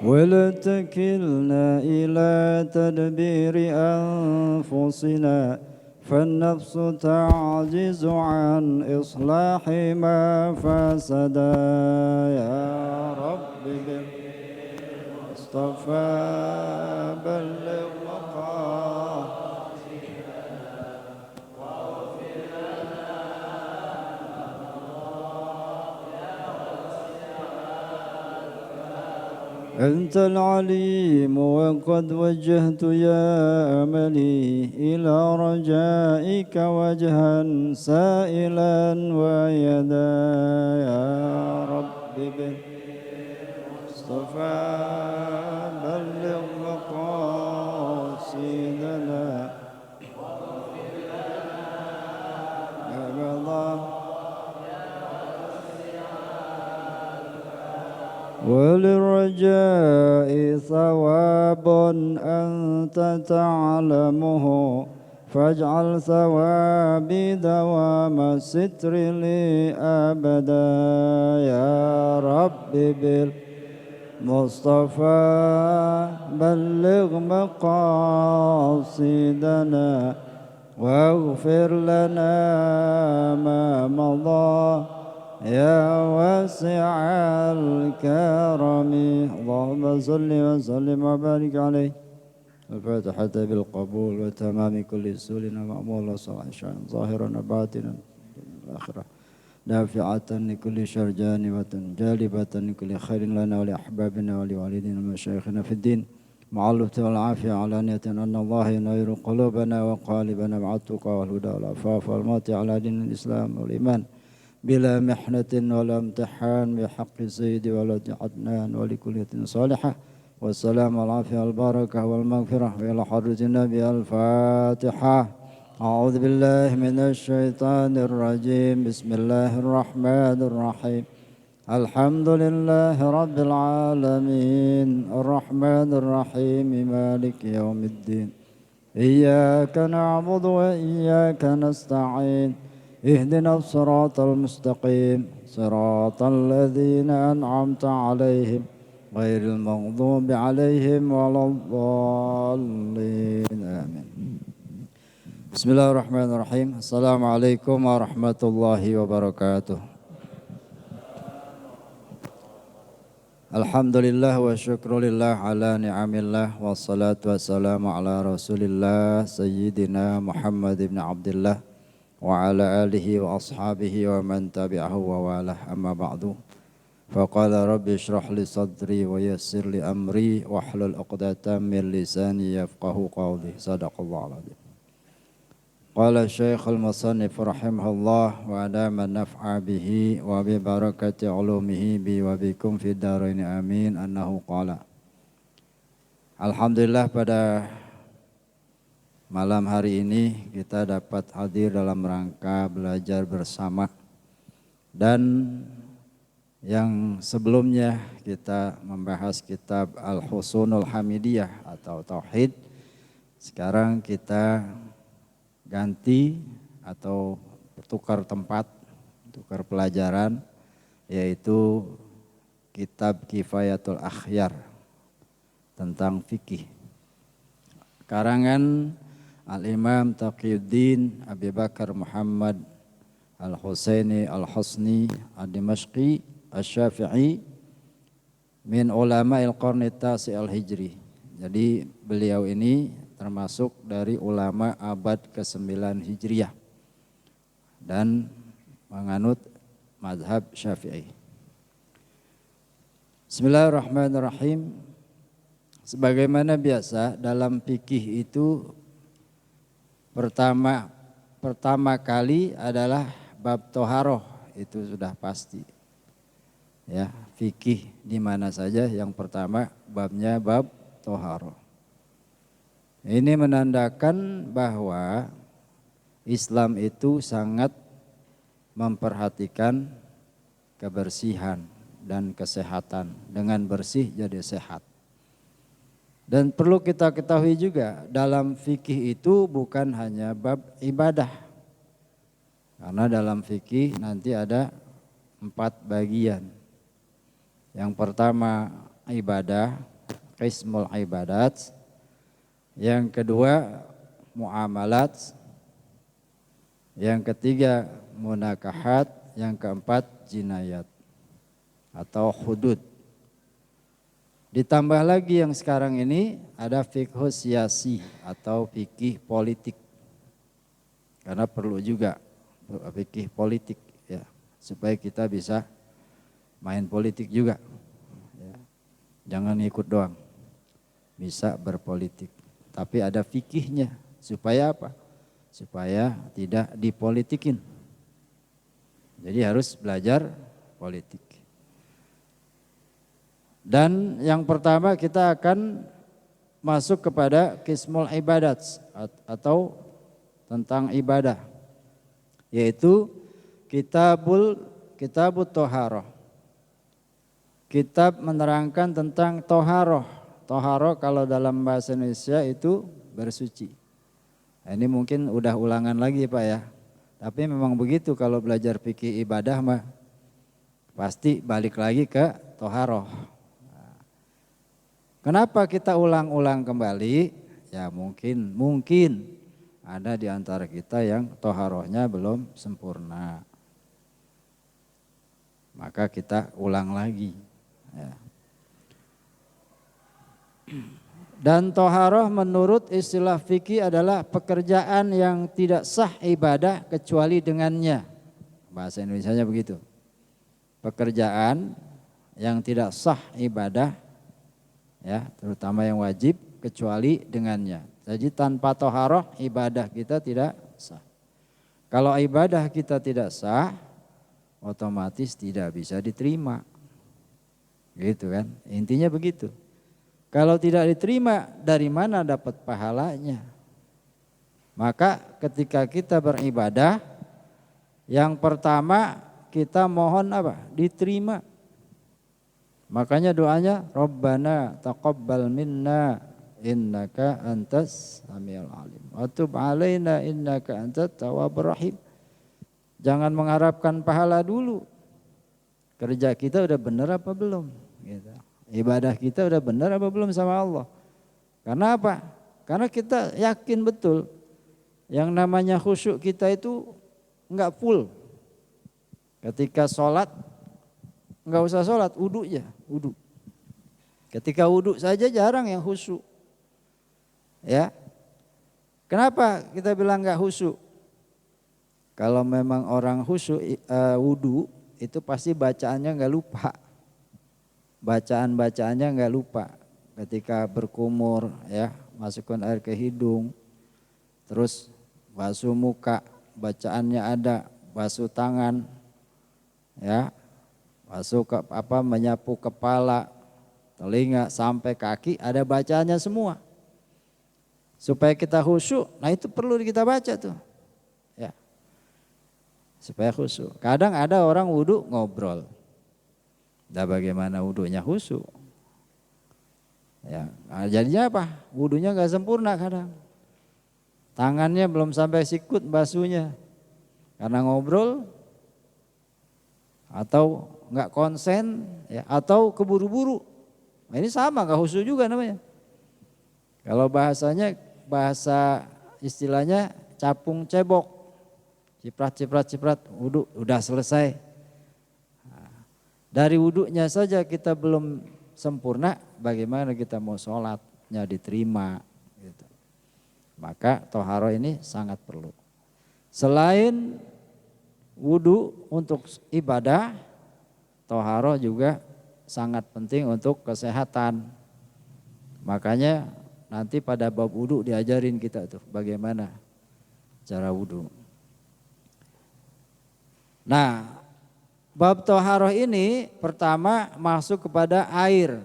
ولا تكلنا إلى تدبير أنفسنا فالنفس تعجز عن إصلاح ما فسد يا رب بالمصطفى بلغ أنت العليم وقد وجهت يا أملي إلى رجائك وجها سائلا ويدا يا رب بالمصطفى بلغ مقاصدنا وللرجاء ثواب أنت تعلمه فاجعل ثوابي دوام الستر لي أبدا يا رب بالمصطفى بلغ مقاصدنا واغفر لنا ما مضى يا واسع الكرم اللهم صل وسلم وبارك عليه الفاتحة بالقبول وتمام كل سؤل مأمول وصلاح شأن ظاهرا وباطنا الآخرة نافعة لكل شر جانبة جالبة لكل خير لنا ولأحبابنا ولوالدنا ومشايخنا في الدين مع اللطف والعافية علانية أن الله ينير قلوبنا وقالبنا مع التقى والهدى والعفاف والموت على دين الإسلام والإيمان بلا محنة ولا امتحان بحق سيد ولد عدنان ولكل صالحة والسلام والعافية والبركة والمغفرة وإلى حضرة النبي الفاتحة أعوذ بالله من الشيطان الرجيم بسم الله الرحمن الرحيم الحمد لله رب العالمين الرحمن الرحيم مالك يوم الدين إياك نعبد وإياك نستعين اهدنا الصراط المستقيم صراط الذين أنعمت عليهم غير المغضوب عليهم ولا الضالين آمين. Bismillahirrahmanirrahim. Assalamualaikum warahmatullahi wabarakatuh. Alhamdulillah wa syukrulillah ala ni'amillah wassalatu wassalamu ala rasulillah sayyidina Muhammad ibn Abdullah wa ala alihi wa ashabihi wa man tabi'ahu wa walah amma ba'du faqala rabbi shrah li sadri wa yassir li amri wa hlul uqdatan min lisani yafqahu qawli sadaqallahu alazim. Qala syekh al-musannif rahimahullah wa adama naf'a bihi wa bi barakati ulumihi bi wa bikum fid dharain amin annahu qala alhamdulillah pada malam hari ini kita dapat hadir dalam rangka belajar bersama dan yang sebelumnya kita membahas kitab Al-Husunul Hamidiyah atau Tauhid. Sekarang kita ganti atau tukar tempat, tukar pelajaran yaitu kitab Kifayatul Akhyar tentang fikih. Karangan Al-Imam Taqiyuddin Abi Bakar Muhammad Al-Husaini Al-Husni Ad-Dimashqi Asy-Syafi'i min ulama al-qarni tasi al-hijri. Jadi beliau ini termasuk dari ulama abad ke-9 Hijriah dan menganut mazhab Syafi'i. Bismillahirrahmanirrahim. Sebagaimana biasa dalam fikih itu pertama kali adalah bab toharoh, itu sudah pasti. Ya, fikih di mana saja yang pertama babnya bab toharoh. Ini menandakan bahwa Islam itu sangat memperhatikan kebersihan dan kesehatan. Dengan bersih jadi sehat. Dan perlu kita ketahui juga dalam fikih itu bukan hanya bab ibadah. Karena dalam fikih nanti ada 4 bagian. Yang pertama ibadah, qismul ibadat. Yang kedua muamalat. Yang ketiga munakahat. Yang keempat jinayat atau hudud. Ditambah lagi yang sekarang ini ada fiqh siyasi atau fikih politik. Karena perlu juga fikih politik ya, supaya kita bisa main politik juga. Ya. Jangan ikut doang. Bisa berpolitik. Tapi ada fikihnya. Supaya apa? Supaya tidak dipolitikin. Jadi harus belajar politik. Dan yang pertama kita akan masuk kepada qismul ibadat atau tentang ibadah, yaitu kitabut toharoh. Kitab menerangkan tentang toharoh. Toharoh kalau dalam bahasa Indonesia itu bersuci. Nah, ini mungkin udah ulangan lagi Pak ya. Tapi memang begitu kalau belajar fikih ibadah mah pasti balik lagi ke toharoh. Kenapa kita ulang-ulang kembali? Ya mungkin ada di antara kita yang toharohnya belum sempurna. Maka kita ulang lagi. Ya. Dan toharoh menurut istilah fikih adalah pekerjaan yang tidak sah ibadah kecuali dengannya. Bahasa Indonesianya begitu. Pekerjaan yang tidak sah ibadah, ya, terutama yang wajib kecuali dengannya. Jadi tanpa toharoh ibadah kita tidak sah. Kalau ibadah kita tidak sah, otomatis tidak bisa diterima. Gitu kan? Intinya begitu. Kalau tidak diterima, dari mana dapat pahalanya? Maka ketika kita beribadah, yang pertama kita mohon apa? Diterima. Makanya doanya Rabbana taqabbal minna innaka antas samiul alim wa tub alaina innaka antat tawwabur rahim. Jangan mengharapkan pahala dulu. Kerja kita udah benar apa belum? Gitu. Ibadah kita udah benar apa belum sama Allah? Karena apa? Karena kita yakin betul yang namanya khusyuk kita itu enggak full. Ketika sholat enggak usah sholat, wudu ya, wudu. Ketika wudu saja jarang yang khusyuk. Ya. Kenapa kita bilang enggak khusyuk? Kalau memang orang khusyuk wudu itu pasti bacaannya enggak lupa. Bacaan-bacaannya enggak lupa. Ketika berkumur ya, masukkan air ke hidung. Terus basuh muka, bacaannya ada, basuh tangan. Ya. Basuh ke menyapu kepala, telinga sampai kaki ada bacaannya semua. Supaya kita khusyuk, nah itu perlu kita baca tuh. Ya. Supaya khusyuk. Kadang ada orang wudu ngobrol. Dah bagaimana wudunya khusyuk? Ya, nah jadinya apa? Wudunya enggak sempurna kadang. Tangannya belum sampai sikut basuhnya. Karena ngobrol atau enggak konsen ya, atau keburu-buru. Nah, ini sama enggak khusyuk juga namanya. Kalau bahasa istilahnya capung cebok. Ciprat wudu udah selesai. Dari wudunya saja kita belum sempurna, bagaimana kita mau sholatnya diterima gitu. Maka toharoh ini sangat perlu. Selain wudu untuk ibadah, toharoh juga sangat penting untuk kesehatan. Makanya nanti pada bab wudu diajarin kita tuh bagaimana cara wudu. Nah, bab toharoh ini pertama masuk kepada air.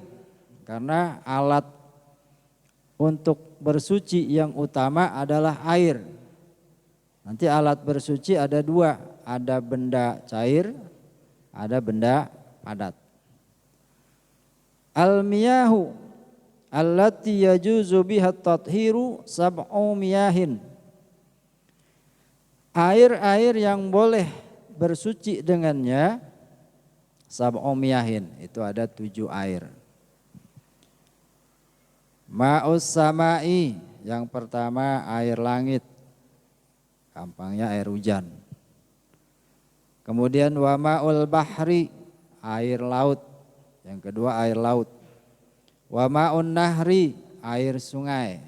Karena alat untuk bersuci yang utama adalah air. Nanti alat bersuci ada dua. Ada benda cair, ada benda padat. Al-miyahu allati yajuzu biha at-tathiru sab'u miyahin. Air-air yang boleh bersuci dengannya sab'u miyahin, itu ada 7 air. Ma'us samai, yang pertama air langit, gampangnya air hujan. Kemudian wa ma'ul bahri, air laut, yang kedua air laut. Wa ma'un nahri, air sungai.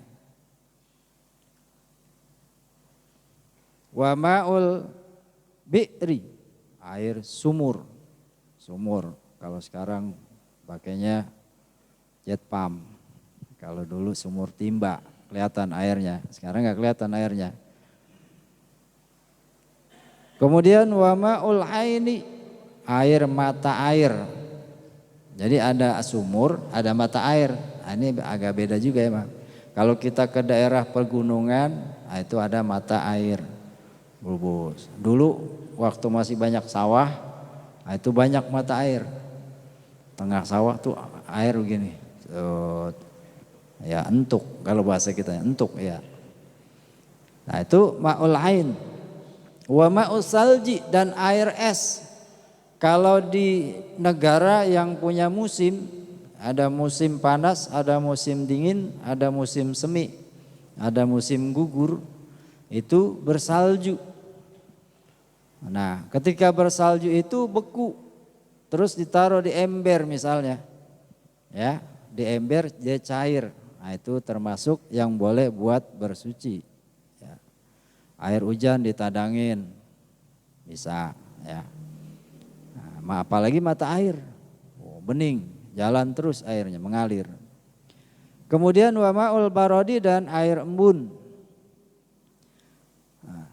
Wa ma'ul bi'ri, air sumur. Sumur, kalau sekarang pakainya jet pump. Kalau dulu sumur timba, kelihatan airnya. Sekarang nggak kelihatan airnya. Kemudian wa ma'ul aini, air mata air. Jadi ada sumur, ada mata air. Nah, ini agak beda juga ya, Mak. Kalau kita ke daerah pegunungan, nah itu ada mata air. Bulbus. Dulu waktu masih banyak sawah, nah itu banyak mata air. Tengah sawah tuh air begini. Ya entuk, kalau bahasa kita entuk ya. Nah itu ma'ul ain. Wa ma'us salji, dan air es. Kalau di negara yang punya musim, ada musim panas, ada musim dingin, ada musim semi, ada musim gugur, itu bersalju. Nah ketika bersalju itu beku, terus ditaruh di ember misalnya, ya di ember dia cair. Nah itu termasuk yang boleh buat bersuci. Ya. Air hujan ditadangin, bisa ya. Nah, apalagi mata air, bening, jalan terus airnya mengalir. Kemudian wa ma'ul barodi, dan air embun. Nah.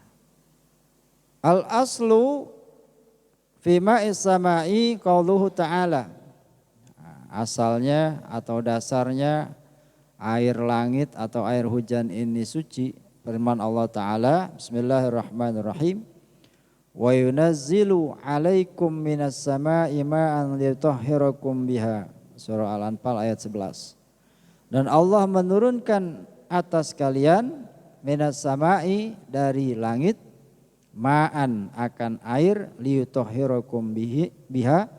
Al aslu fi ma'is sama'i qauluhu ta'ala. Nah, asalnya atau dasarnya air langit atau air hujan ini suci, firman Allah Ta'ala, bismillahirrahmanirrahim, wa yunazzilu alaikum minas sama'i ma'an liyutahhirakum biha, surah Al-Anfal ayat 11. Dan Allah menurunkan atas kalian minas sama'i, dari langit, ma'an, akan air, liyutahhirakum biha,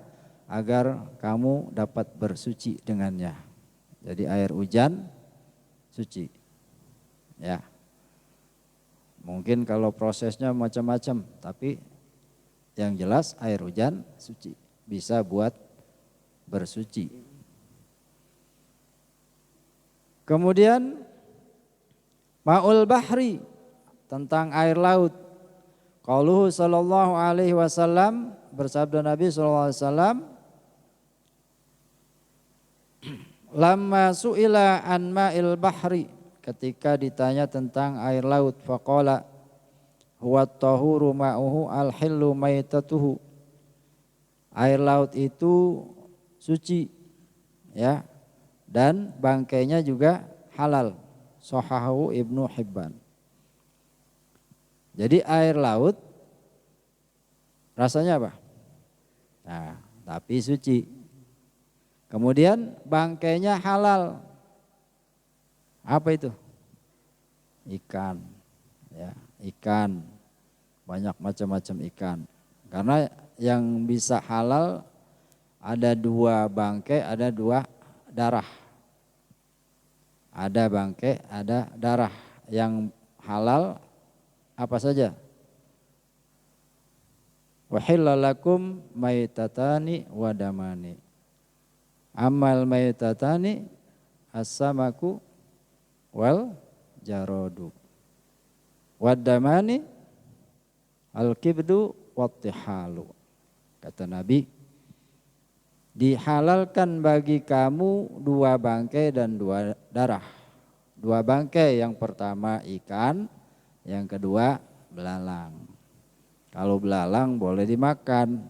agar kamu dapat bersuci dengannya. Jadi air hujan suci. Ya. Mungkin kalau prosesnya macam-macam, tapi yang jelas air hujan suci, bisa buat bersuci. Kemudian ma'ul bahri, tentang air laut. Qauluhu sallallahu alaihi wasallam, bersabda Nabi sallallahu alaihi wasallam, lamma su'ila an ma'il bahri, ketika ditanya tentang air laut, faqala huwa tahuru ma'uhu al-hillu maitatuhu, air laut itu suci ya, dan bangkainya juga halal, sahahu Ibnu Hibban. Jadi air laut rasanya apa? Nah, tapi suci. Kemudian bangkainya halal. Apa itu? Ikan. Ya, ikan. Banyak macam-macam ikan. Karena yang bisa halal ada 2 bangkai, ada 2 darah. Ada bangkai, ada darah. Yang halal apa saja? Wa hillalakum maitatani wa damani. Amal maitatani as-samaku wal jarodu. Waddamani al-kibdu wattihalu. Kata Nabi, dihalalkan bagi kamu 2 bangkai dan 2 darah. 2 bangkai, yang pertama ikan, yang kedua belalang. Kalau belalang boleh dimakan,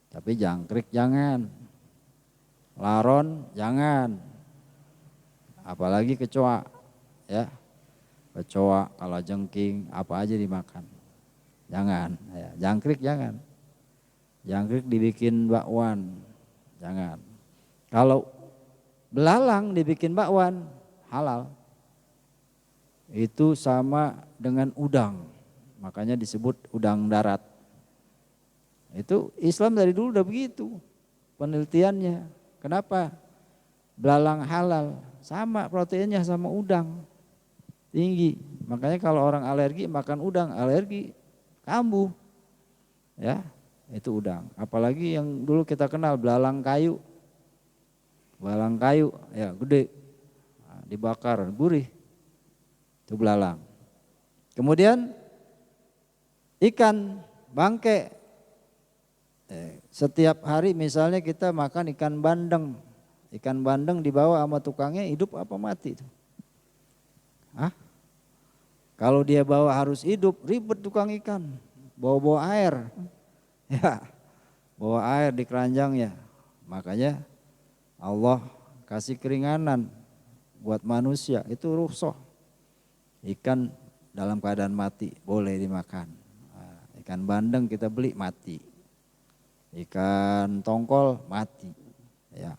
tapi jangkrik jangan. Laron jangan, apalagi kecoa ya, kecoa, kalajengking, apa aja dimakan, jangan ya. Jangkrik jangan, jangkrik dibikin bakwan jangan. Kalau belalang dibikin bakwan halal, itu sama dengan udang, makanya disebut udang darat. Itu Islam dari dulu udah begitu penelitiannya. Kenapa belalang halal? sama proteinnya sama udang, tinggi. Makanya kalau orang alergi makan udang, alergi kambuh. Ya, itu udang. Apalagi yang dulu kita kenal belalang kayu. Belalang kayu ya gede. Nah, dibakar gurih. Itu belalang. Kemudian ikan bangke. Setiap hari misalnya kita makan ikan bandeng. Ikan bandeng dibawa sama tukangnya hidup apa mati itu? Hah? Kalau dia bawa harus hidup, ribet tukang ikan. Bawa-bawa air. Ya, bawa air di keranjangnya. Makanya Allah kasih keringanan buat manusia, itu rukhsah. Ikan dalam keadaan mati boleh dimakan. Nah, ikan bandeng kita beli mati. Ikan tongkol mati. Ya.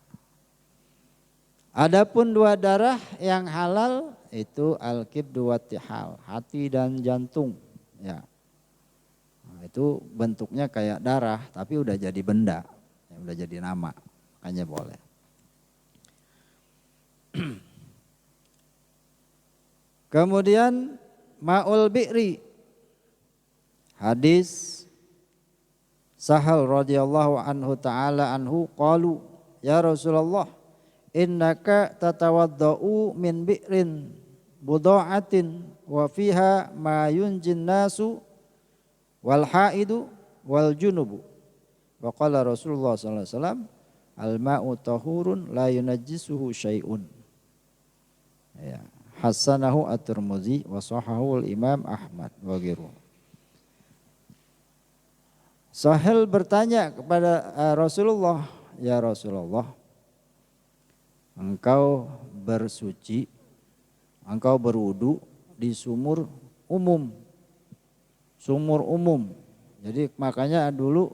Adapun dua darah yang halal itu al-kibdu wa tihal, hati dan jantung. Ya. Nah, itu bentuknya kayak darah tapi udah jadi benda, ya, udah jadi nama, makanya boleh. Kemudian ma'ul bi'ri, hadis Sahal radhiyallahu anhu ta'ala anhu qalu ya Rasulullah innaka tatawaddau min bi'rin buda'atin wa fiha ma yunjin nasu wal haidu wal junubu. Wa qala Rasulullah sallallahu alaihi wasallam al ma'u tahurun la yunajjisuhu syai'un. Ya, hasanahu at-Tirmidzi wa sahahu al-Imam Ahmad wa ghairuhu. Sahel bertanya kepada Rasulullah, ya Rasulullah, engkau bersuci, engkau berwudu di sumur umum. Jadi makanya dulu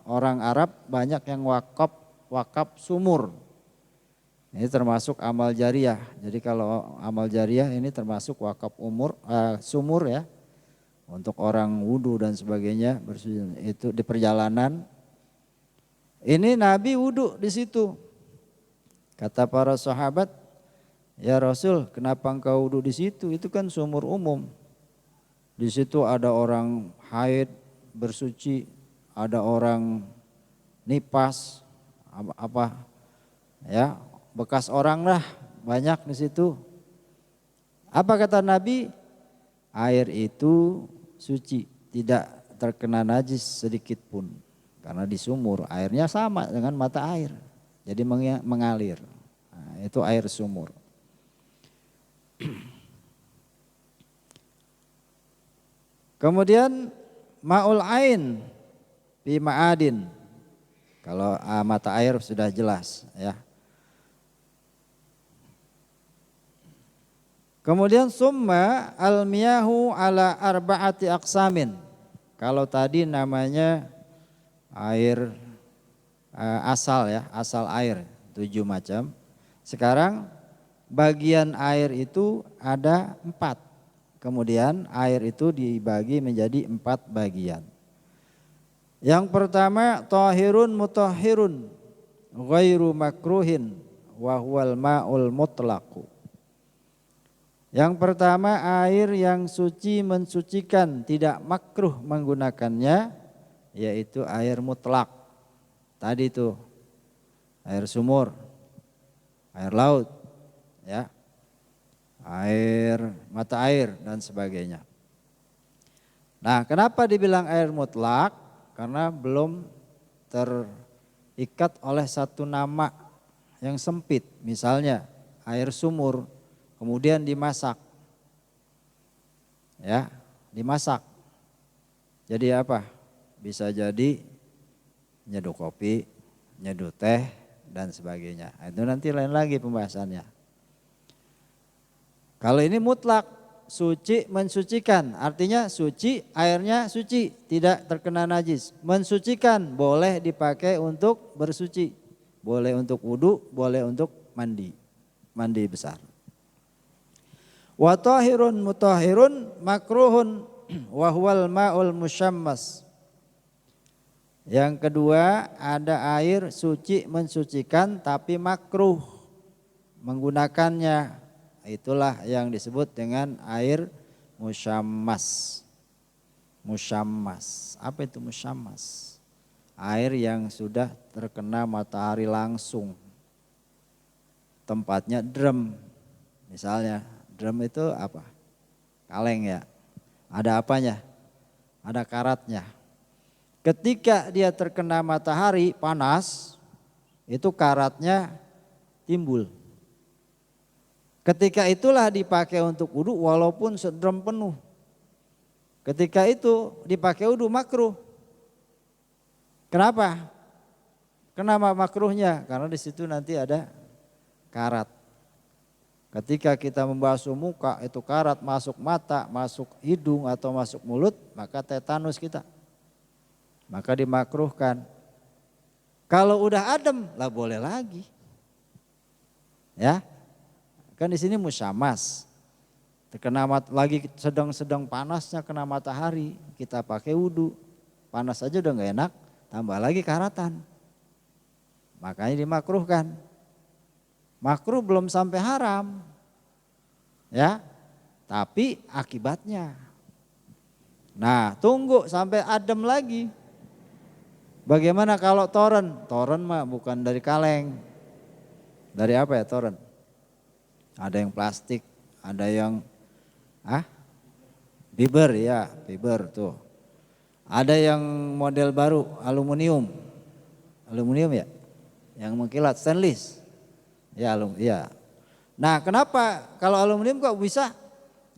orang Arab banyak yang wakaf sumur. Ini termasuk amal jariyah. Jadi kalau amal jariyah ini termasuk wakaf sumur ya. Untuk orang wudu dan sebagainya bersuci itu di perjalanan. Ini Nabi wudu di situ. Kata para sahabat, ya Rasul, kenapa engkau wudu di situ? Itu kan sumur umum. Di situ ada orang haid bersuci, ada orang nipas, ya bekas orang lah banyak di situ. Apa kata Nabi? Air itu suci, tidak terkena najis sedikit pun. Karena di sumur airnya sama dengan mata air, jadi mengalir. Nah, itu air sumur. Kemudian ma'ul ain bi ma'adin. Kalau mata air sudah jelas ya. Kemudian summa al-miyahu ala arba'ati aqsamin. Kalau tadi namanya air asal ya, asal air 7 macam. Sekarang bagian air itu ada 4. Kemudian air itu dibagi menjadi 4 bagian. Yang pertama tahirun mutahhirun ghairu makruhin wa huwal ma'ul mutlaqu. Yang pertama air yang suci mensucikan, tidak makruh menggunakannya, yaitu air mutlak. Tadi itu air sumur, air laut, ya, air mata air dan sebagainya. Nah, kenapa dibilang air mutlak? Karena belum terikat oleh satu nama yang sempit. Misalnya air sumur kemudian dimasak, ya, dimasak. Jadi apa? Bisa jadi nyeduh kopi, nyeduh teh dan sebagainya. Itu nanti lain lagi pembahasannya. Kalau ini mutlak, suci mensucikan, artinya suci, airnya suci, tidak terkena najis. Mensucikan boleh dipakai untuk bersuci, boleh untuk wudu, boleh untuk mandi besar. Wa tahirun mutahhirun makruhun wa huwal ma'ul musyammas. Yang kedua ada air suci mensucikan tapi makruh. menggunakannya. Itulah yang disebut dengan air musyammas. Musyammas. Apa itu musyammas? Air yang sudah terkena matahari langsung. Tempatnya drum. Misalnya drum itu apa? Kaleng ya. Ada apanya? Ada karatnya. Ketika dia terkena matahari panas, itu karatnya timbul. Ketika itulah dipakai untuk wudhu walaupun sedram penuh. Ketika itu dipakai wudhu makruh. Kenapa? Kenapa makruhnya? Karena di situ nanti ada karat. Ketika kita membasuh muka itu karat masuk mata, masuk hidung atau masuk mulut, maka tetanus kita. Maka dimakruhkan. Kalau udah adem lah boleh lagi. Ya. Kan di sini musyammas. Terkena lagi sedang-sedang panasnya kena matahari, kita pakai wudhu. Panas aja udah gak enak, tambah lagi karatan. Makanya dimakruhkan. Makruh belum sampai haram. Ya. Tapi akibatnya. Nah, tunggu sampai adem lagi. Bagaimana kalau toren? Toren mah bukan dari kaleng. Dari apa ya toren? Ada yang plastik, ada yang fiber ya, fiber tuh. Ada yang model baru aluminium. Aluminium ya? Yang mengkilat stainless. Ya, ya. Nah, kenapa kalau aluminium kok bisa?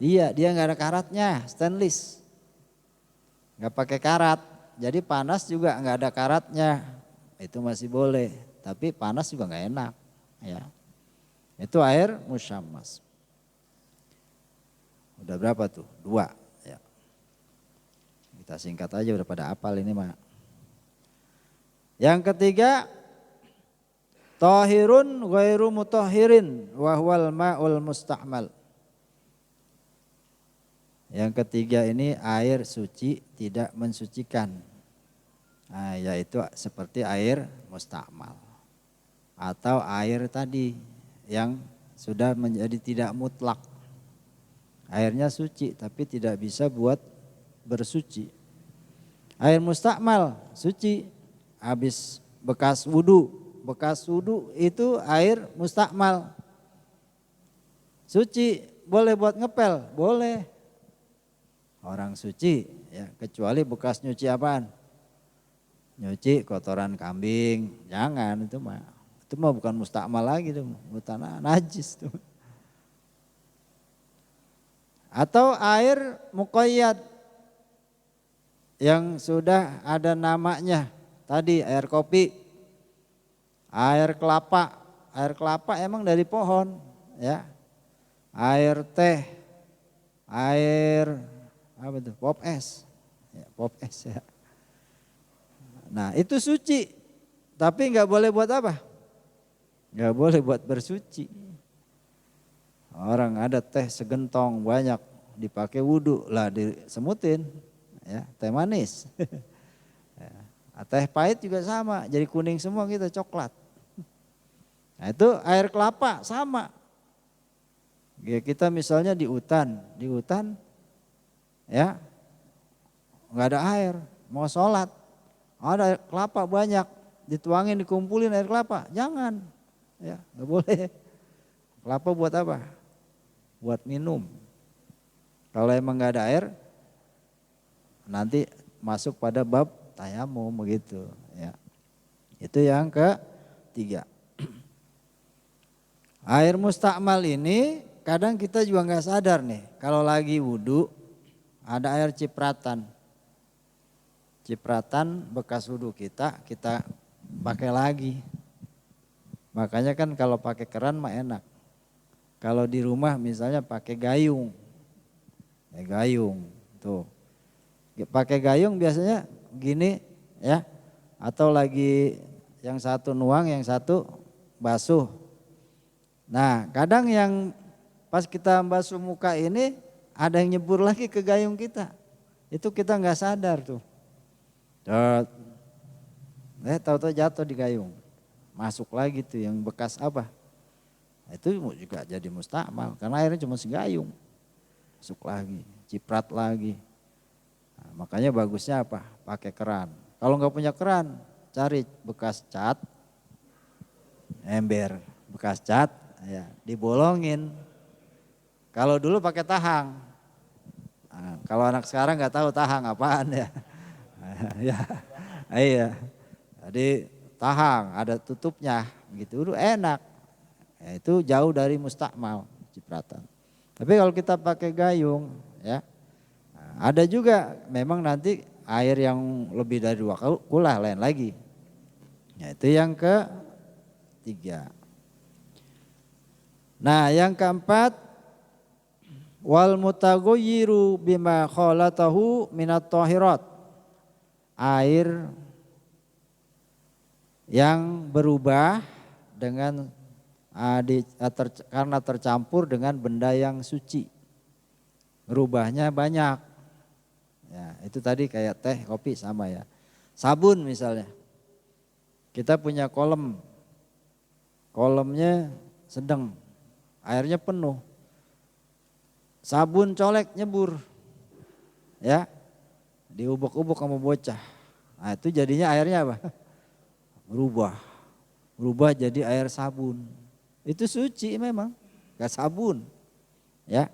Iya, dia nggak ada karatnya, stainless. Nggak pakai karat. Jadi panas juga nggak ada karatnya. Itu masih boleh, tapi panas juga nggak enak, ya. Itu air musyammas. Udah berapa tuh? 2. Ya. Kita singkat aja udah pada hafal ini mah. Yang ketiga, tahirun ghairu mutahhirin wa huwal ma'ul musta'mal. Yang ketiga ini air suci tidak mensucikan. Nah, yaitu seperti air musta'mal. Atau air tadi yang sudah menjadi tidak mutlak. Airnya suci tapi tidak bisa buat bersuci. Air mustakmal suci habis bekas wudu. Bekas wudu itu air mustakmal. Suci boleh buat ngepel, boleh. Orang suci ya, kecuali bekas nyuci apaan? Nyuci kotoran kambing, jangan itu mah. Itu mah bukan mustakmal lagi tuh, bukan najis tuh. Atau air muqayyad yang sudah ada namanya. Tadi air kopi, air kelapa. Air kelapa emang dari pohon, ya. Air teh, air apa tuh? Pop es. Ya, pop es ya. Nah, itu suci. Tapi enggak boleh buat apa? Gak boleh buat bersuci. Orang ada teh segentong banyak dipakai wudhu lah disemutin, ya teh manis. Ya, teh pahit juga sama, jadi kuning semua kita coklat. Nah itu air kelapa sama. Ya, kita misalnya di hutan ya nggak ada air, mau sholat, ada air kelapa banyak, dituangin dikumpulin air kelapa, jangan. Ya, nggak boleh. Kelapa buat apa? Buat minum. Kalau emang nggak ada air, nanti masuk pada bab tayamum begitu. Ya, itu yang ketiga. Air mustakmal ini kadang kita juga nggak sadar nih. Kalau lagi wudhu ada air cipratan. Cipratan bekas wudhu kita pakai lagi. Makanya kan kalau pakai keran mah enak. Kalau di rumah misalnya pakai gayung. Ya, gayung tuh. Pakai gayung biasanya gini ya. Atau lagi yang satu nuang, yang satu basuh. Nah, kadang yang pas kita basuh muka ini ada yang nyebur lagi ke gayung kita. Itu kita nggak sadar tuh. Tahu-tahu jatuh di gayung. Masuk lagi tuh yang bekas apa? Itu juga jadi mustakmal karena airnya cuma segayung. Masuk lagi, ciprat lagi. Nah, makanya bagusnya apa? Pakai keran. Kalau nggak punya keran, cari bekas cat, ember bekas cat, ya dibolongin. Kalau dulu pakai tahang. Nah, kalau anak sekarang nggak tahu tahang apaan ya. Ya, iya. Jadi tahang ada tutupnya, gitu. Udah enak. Ya, itu jauh dari mustakmal cipratan. Tapi kalau kita pakai gayung, ya ada juga memang nanti air yang lebih dari 2 kula lain lagi. Ya, itu yang ketiga. Nah, yang keempat, wal mutaghayyiru bima khalatahu minat tahirat. Air yang berubah dengan karena tercampur dengan benda yang suci. Berubahnya banyak. Ya, itu tadi kayak teh, kopi sama ya. Sabun misalnya. Kita punya kolam. Kolamnya sedang. Airnya penuh. Sabun colek nyebur. Ya. Diubuk-ubuk sama bocah. Nah, itu jadinya airnya apa? Berubah jadi air sabun. Itu suci memang, gak sabun, ya.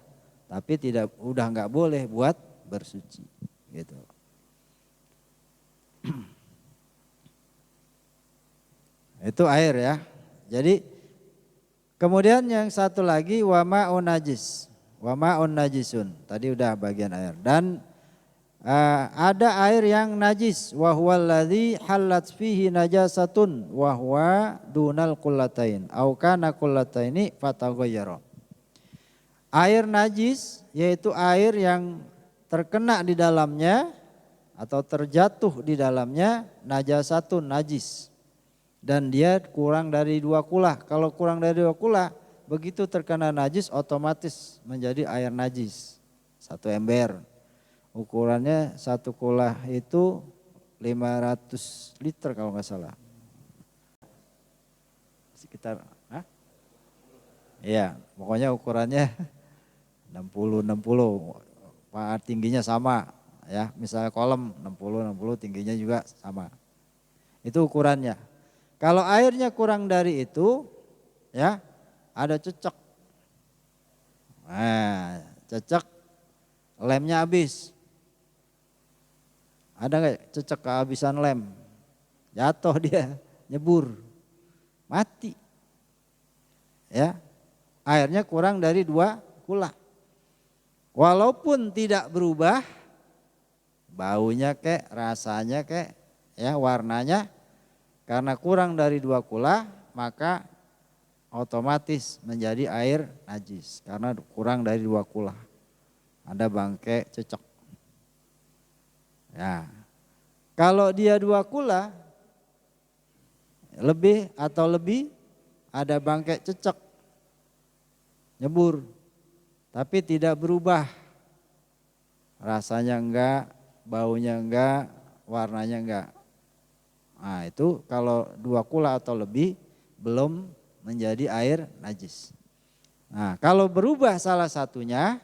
Tapi udah nggak boleh buat bersuci, gitu. Itu air ya. Jadi kemudian yang satu lagi wama najis, wama najisun. Tadi udah bagian air dan ada air yang najis wa huwal ladzi halat fihi najasatun wa huwa dunal qullatain au kana qullataini fataghayyara. Air najis yaitu air yang terkena di dalamnya atau terjatuh di dalamnya najasatun najis dan dia kurang dari 2 kula. Kalau kurang dari 2 kula begitu terkena najis otomatis menjadi air najis. 1 ember. Ukurannya 1 kula itu 500 liter kalau nggak salah. Sekitar, iya pokoknya ukurannya 60 tingginya sama ya. Misalnya kolam 60 tingginya juga sama. Itu ukurannya. Kalau airnya kurang dari itu ya ada cecek. Nah, cecek lemnya habis. Ada nggak cecek kehabisan lem? Jatuh dia, nyebur, mati. Ya, airnya kurang dari 2 kula. Walaupun tidak berubah, baunya kek, rasanya kek, ya warnanya, karena kurang dari 2 kula, maka otomatis menjadi air najis. Karena kurang dari 2 kula. Ada bangkai cecek. Ya, kalau dia 2 kula lebih atau lebih ada bangkai cecek nyebur tapi tidak berubah, rasanya enggak, baunya enggak, warnanya enggak. Nah itu kalau 2 kula atau lebih belum menjadi air najis. Nah kalau berubah salah satunya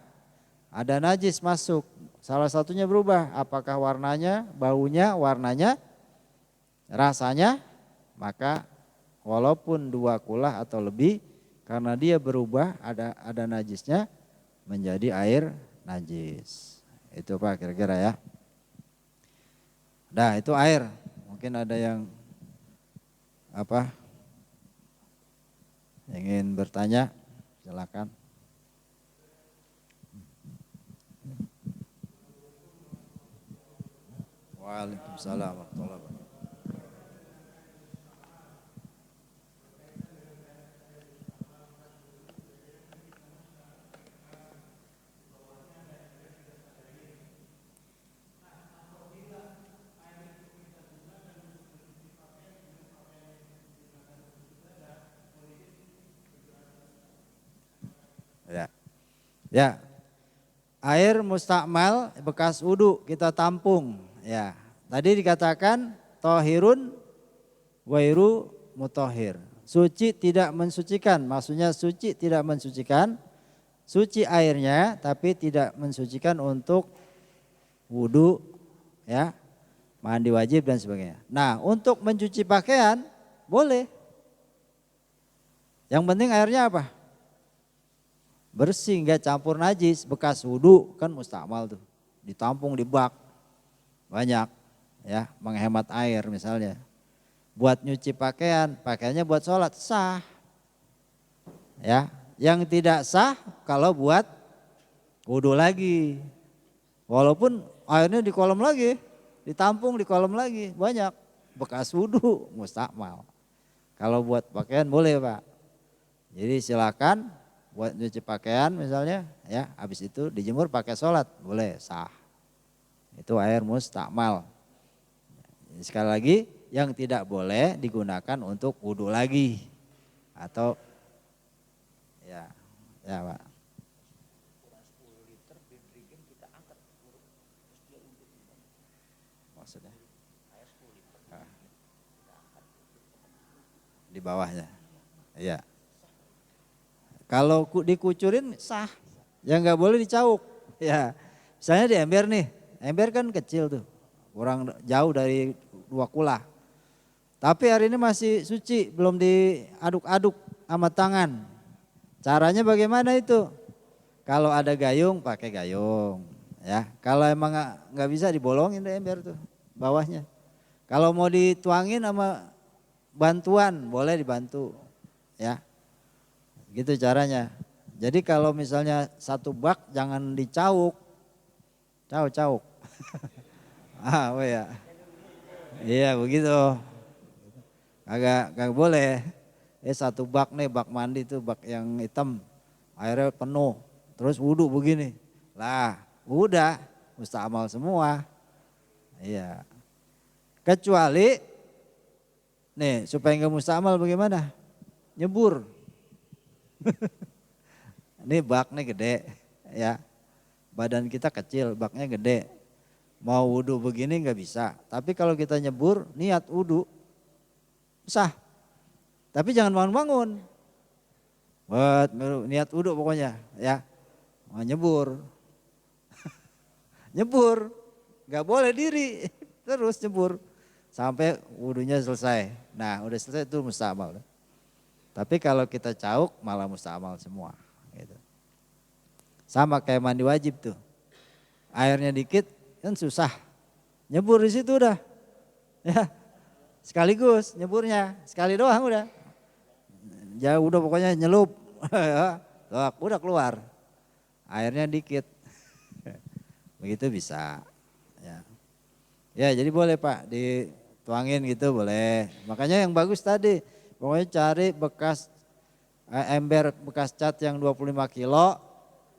ada najis masuk. Salah satunya berubah, apakah warnanya, baunya, warnanya, rasanya, maka walaupun 2 kula atau lebih, karena dia berubah ada najisnya menjadi air najis. Itu Pak kira-kira ya. Nah itu air, mungkin ada yang ingin bertanya, silakan. Waalaikumsalam warahmatullahi wabarakatuh. Ya, air mustakmal bekas wudu kita tampung. Ya, tadi dikatakan tohirun wairu mutohir, Suci tidak mensucikan, maksudnya suci tidak mensucikan, suci airnya tapi tidak mensucikan untuk wudhu, ya, mandi wajib dan sebagainya. Nah, untuk mencuci pakaian boleh. Yang penting airnya apa? Bersih, nggak campur najis. Bekas wudhu kan mustakmal tuh, ditampung di bak banyak, ya, menghemat air misalnya. Buat nyuci pakaian, pakaiannya buat sholat sah, ya. Yang tidak sah kalau buat wudhu lagi, walaupun airnya di kolam lagi, ditampung di kolam lagi banyak, bekas wudhu mustakmal. Kalau buat pakaian boleh Pak. Jadi silakan buat nyuci pakaian misalnya, ya, habis itu dijemur pakai sholat boleh, sah. Itu air mustakmal. Sekali lagi, yang tidak boleh digunakan untuk wudhu lagi atau ya Pak. Maksudnya di bawahnya, iya. Kalau dikucurin sah, yang nggak boleh dicauk, ya. Misalnya di ember nih, ember kan kecil tuh, kurang jauh dari 2 kula. Tapi hari ini masih suci, belum diaduk-aduk sama tangan. Caranya bagaimana itu? Kalau ada gayung pakai gayung, ya. Kalau emang nggak bisa dibolongin deh ember tuh bawahnya. Kalau mau dituangin sama bantuan boleh dibantu, ya. Gitu caranya. Jadi kalau misalnya satu bak jangan dicauk, cauk. Oh ya, iya begitu. Agak boleh. Satu bak nih, bak mandi tuh, bak yang hitam, airnya penuh, terus wudhu begini, lah udah mustakmal semua. Iya. Kecuali nih supaya nggak mustakmal bagaimana? Nyebur. Ini bak nih gede, ya. Badan kita kecil, baknya gede. Mau wudhu begini nggak bisa. Tapi kalau kita nyebur, niat wudhu, sah. Tapi jangan bangun-bangun. Buat niat wudhu pokoknya, ya. Mau nyebur. Nyebur, nggak boleh diri, terus nyebur sampai wudhunya selesai. Nah, udah selesai itu mustakmal. Tapi kalau kita cauk malah mustakmal semua. Gitu. Sama kayak mandi wajib tuh. Airnya dikit kan susah. Nyebur di situ udah. Ya. Sekaligus nyeburnya, sekali doang udah. Jauh udah pokoknya nyelup. Udah keluar. Airnya dikit. Begitu bisa. Ya. Ya, jadi boleh Pak dituangin gitu boleh. Makanya yang bagus tadi, pokoknya cari bekas ember bekas cat yang 25 kilo,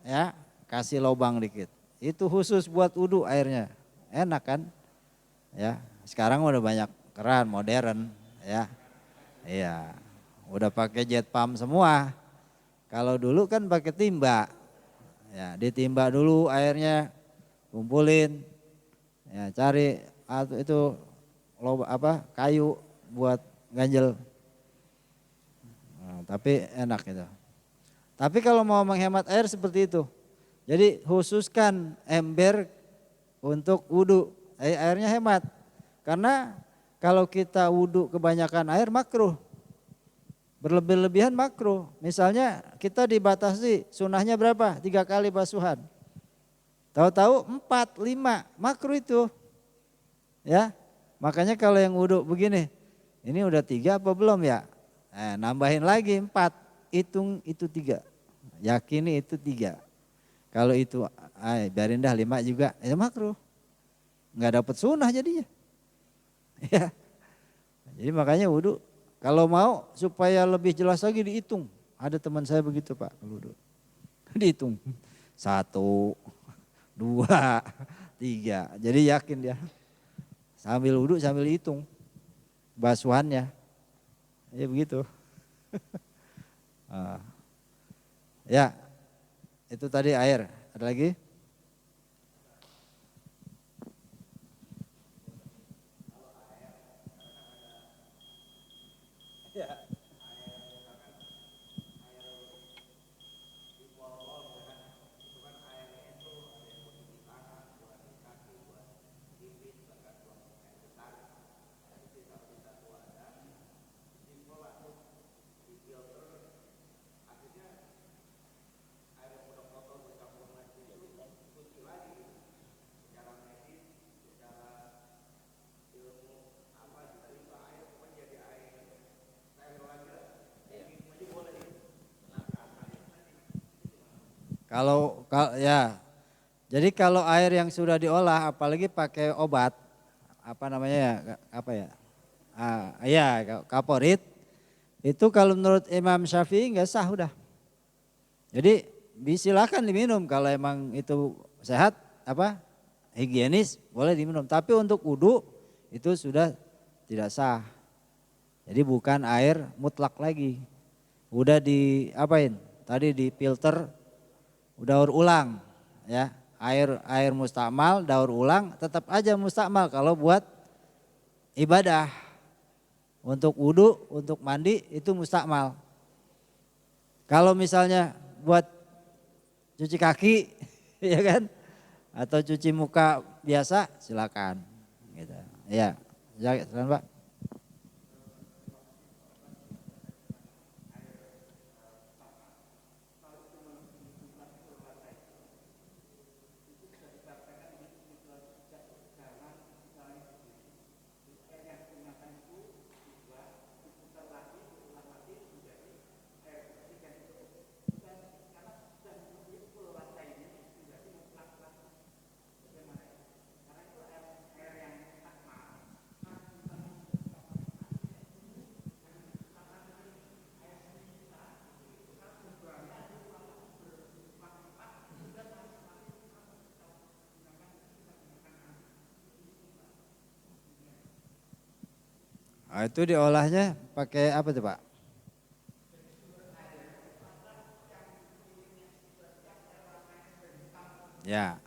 ya, kasih lubang dikit. Itu khusus buat wudhu airnya, enak kan? Ya, sekarang udah banyak keran modern, ya, iya, udah pakai jet pump semua. Kalau dulu kan pakai timba, ya, ditimba dulu airnya, kumpulin, ya, cari itu kayu buat ganjel. Nah, tapi enak itu. Tapi kalau mau menghemat air seperti itu, jadi khususkan ember untuk wudhu, airnya hemat. Karena kalau kita wudhu kebanyakan air makruh, berlebih-lebihan makruh. Misalnya kita dibatasi sunahnya berapa? 3 kali basuhan. Tahu-tahu 4, 5 makruh itu. Ya, makanya kalau yang wudhu begini, ini udah 3 apa belum ya? Nambahin lagi 4, hitung itu 3. Yakini itu 3. Kalau itu biarin dah 5 juga, ya makruh. Nggak dapat sunnah jadinya. Ya. Jadi makanya wudhu kalau mau supaya lebih jelas lagi dihitung. Ada teman saya begitu Pak, wudhu. Dihitung. 1, 2, 3. Jadi yakin dia. Sambil wudhu sambil hitung basuhannya. Ya begitu. Ya, itu tadi air. Ada lagi? Ya, jadi kalau air yang sudah diolah, apalagi pakai obat, apa namanya ya, apa ya, ya kaporit, itu kalau menurut Imam Syafi'i nggak sah udah. Jadi silakan diminum kalau emang itu sehat, higienis boleh diminum. Tapi untuk wudu itu sudah tidak sah. Jadi bukan air mutlak lagi. Udah diapain? Tadi difilter, daur ulang, ya. Air mustakmal, daur ulang, tetap aja mustakmal kalau buat ibadah. Untuk wudu, untuk mandi itu mustakmal. Kalau misalnya buat cuci kaki, ya kan? Atau cuci muka biasa, silakan. Gitu. Ya, silakan Pak. Nah, itu diolahnya pakai apa tuh Pak? Ya.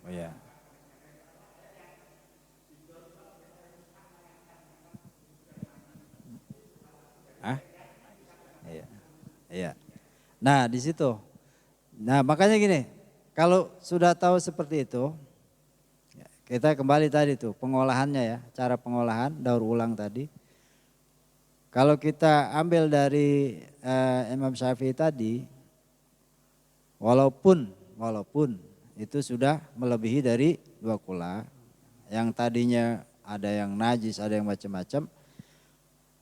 Oh ya. Ah? Iya. Iya. Nah, di situ. Nah, makanya gini, kalau sudah tahu seperti itu, kita kembali tadi tuh pengolahannya ya, cara pengolahan daur ulang tadi. Kalau kita ambil dari Imam Syafi'i tadi, walaupun itu sudah melebihi dari 2 kula, yang tadinya ada yang najis, ada yang macam-macam,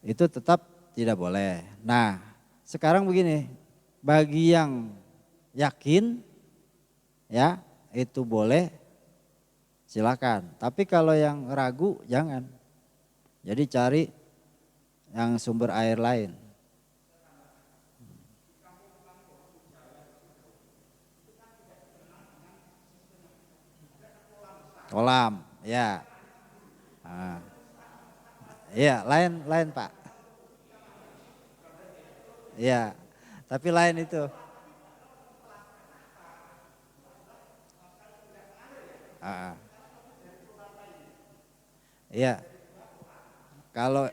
itu tetap tidak boleh. Nah, sekarang begini, bagi yang yakin ya itu boleh, silakan. Tapi kalau yang ragu jangan. Jadi cari yang sumber air lain. Kolam, ya. Nah, iya, lain Pak. Iya, tapi lain itu. Iya, kalau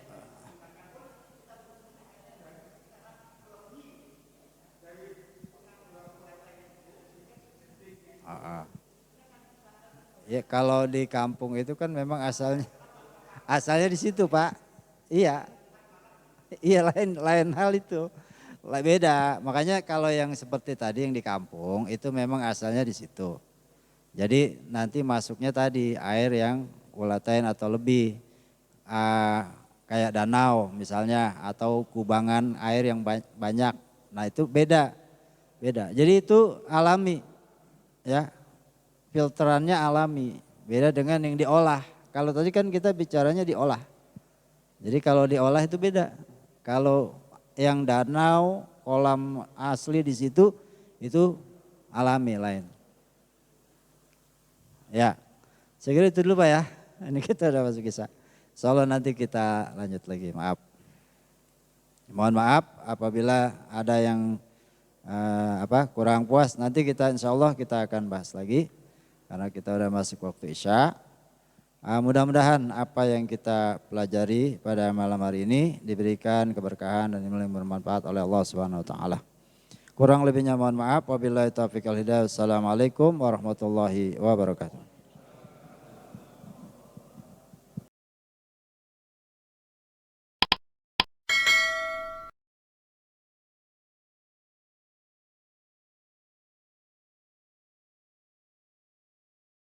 ya kalau di kampung itu kan memang asalnya di situ Pak. Iya, iya lain hal itu. Beda. Makanya kalau yang seperti tadi yang di kampung itu memang asalnya di situ. Jadi nanti masuknya tadi air yang ulatain atau lebih kayak danau misalnya atau kubangan air yang banyak. Nah itu beda. Jadi itu alami ya. Filterannya alami. Beda dengan yang diolah. Kalau tadi kan kita bicaranya diolah. Jadi kalau diolah itu beda. Kalau yang danau, kolam asli di situ itu alami lain. Ya, saya kira itu dulu Pak ya. Ini kita udah masuk kisah. Insyaallah nanti kita lanjut lagi. Maaf. Mohon maaf apabila ada yang kurang puas. Nanti kita insyaallah kita akan bahas lagi. Karena kita udah masuk waktu Isya. Mudah-mudahan apa yang kita pelajari pada malam hari ini diberikan keberkahan dan ilmu yang bermanfaat oleh Allah Subhanahu wa taala. Kurang lebihnya mohon maaf. Wabillahi taufiq wal hidayah. Wassalamualaikum warahmatullahi wabarakatuh.